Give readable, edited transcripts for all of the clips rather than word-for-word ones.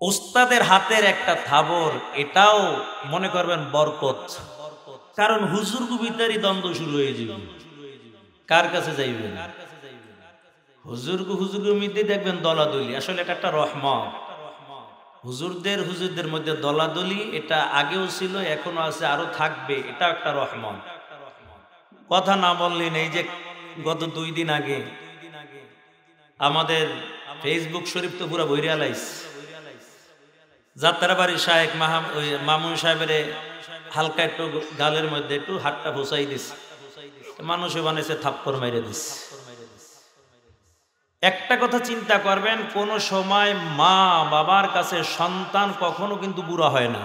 উস্তাদের হাতের একটা থাবর, এটাও মনে করবেন বরকত। কারণ হুজুর ভিতরে দ্বন্দ্ব শুরু হয়ে যাবে, কার কাছে যাইবেন। হুজুর মধ্যে দেখবেন দলাদলি, আসলে এটা একটা রহমত। হুজুরদের মধ্যে দলাদলি, এটা আগেও ছিল, এখনো আছে, আরো থাকবে, এটা একটা রহমত। কথা না বললেন, এই যে গত 2 দিন আগে আমাদের ফেসবুক শরীফ তো পুরো বইরা লাইছে। যাত্রাবাড়ি শায়েখ মামুন সাহেবের হালকা একটু গালের মধ্যে একটু হাতটা ফসাই দিছে, মানুষে বানাইছে থাপ্পড় মাইরে দিছে। একটা কথা চিন্তা করবেন, কোন সময় মা বাবার কাছে সন্তান কখনো কিন্তু বুড়া হয় না,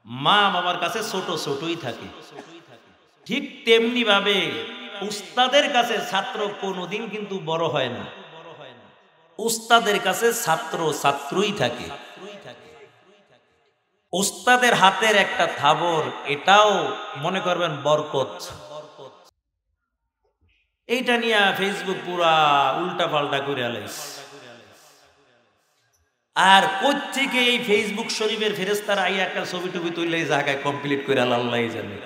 মা বাবার কাছে ছোটই থাকে। ঠিক তেমনি ভাবে উস্তাদের কাছে ছাত্র কোনোদিন কিন্তু বড় হয় না, উস্তাদের কাছে ছাত্রই থাকে। উস্তাদের হাতের একটা থাবর, এটাও মনে করবেন বরকত। এইটা নিয়ে ফেসবুক পুরা উল্টা পাল্টা করে আলাইছে। আর কোত্থেকে এই ফেসবুক শরীফের ফেরেশতারা আইয়া একটা ছবি টবি তুললে জায়গায় কমপ্লিট করে আল্লাহই জানে।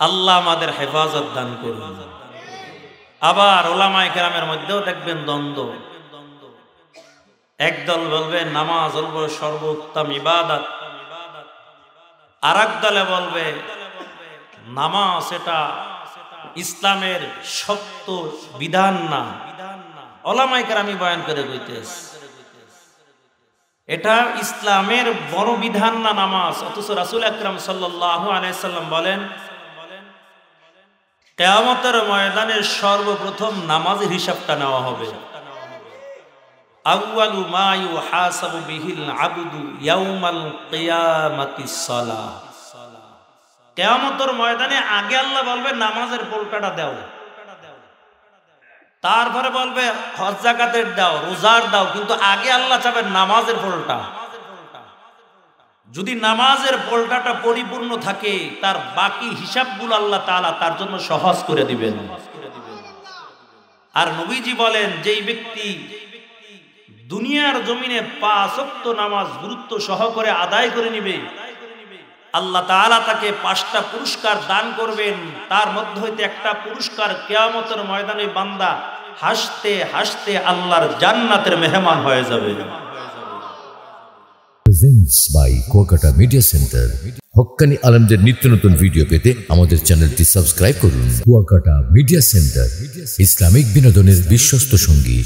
আল্লাহ আমাদের হেফাজত দান করুন। আবার ওলামায়ে কেরামের মধ্যেও দেখবেন দ্বন্দ্ব। একদল বলবে নামাজ হলো সর্বোত্তম ইবাদত, আর এক দলে বলবে নামাজ এটা ইসলামের সত্য বিধান না। ওলামায়ে কেরামি বয়ান করে কইতেছে এটা ইসলামের বড় বিধান না নামাজ। অথচ রাসূল আকরাম সাল্লাল্লাহু আলাইহি সাল্লাম বলেন, কিয়ামতের ময়দানে সর্বপ্রথম নামাজের হিসাবটা নেওয়া হবে। আউয়ালু মা ইউহাসাবু বিহিল আবদু ইয়াউমাল কিয়ামাতিস সালাহ। কিয়ামতের ময়দানে আগে আল্লাহ বলবে নামাজের পোলটাটা দাও, তারপরে বলবে হজ যাকাতের দাও, রোজার দাও, কিন্তু আগে আল্লাহ চাবেন নামাজের পোলটা। যদি নামাজের পোলটাটা পরিপূর্ণ থাকে, তার বাকি হিসাবগুলো আল্লাহ তাআলা তার জন্য সহজ করে দিবেন। আর নবীজি বলেন, যেই ব্যক্তি দুনিয়ার জমিনে 5 ওয়াক্ত নামাজ গুরুত্ব সহকারে আদায় করে নিবে, আল্লাহ তাআলা তাকে 5টা পুরস্কার দান করবেন। তার মধ্যে হইতে একটা পুরস্কার কিয়ামতের ময়দানে বান্দা হাসতে হাসতে আল্লাহর জান্নাতের মেহমান হয়ে যাবে। Presents by Kuakata media centre. হক্কানি আলেমদের নিত্য নতুন ভিডিও পেতে আমাদের চ্যানেলটি সাবস্ক্রাইব করুন। কুয়াকাটা মিডিয়া সেন্টার, ইসলামিক বিনোদনের বিশ্বস্ত সঙ্গী।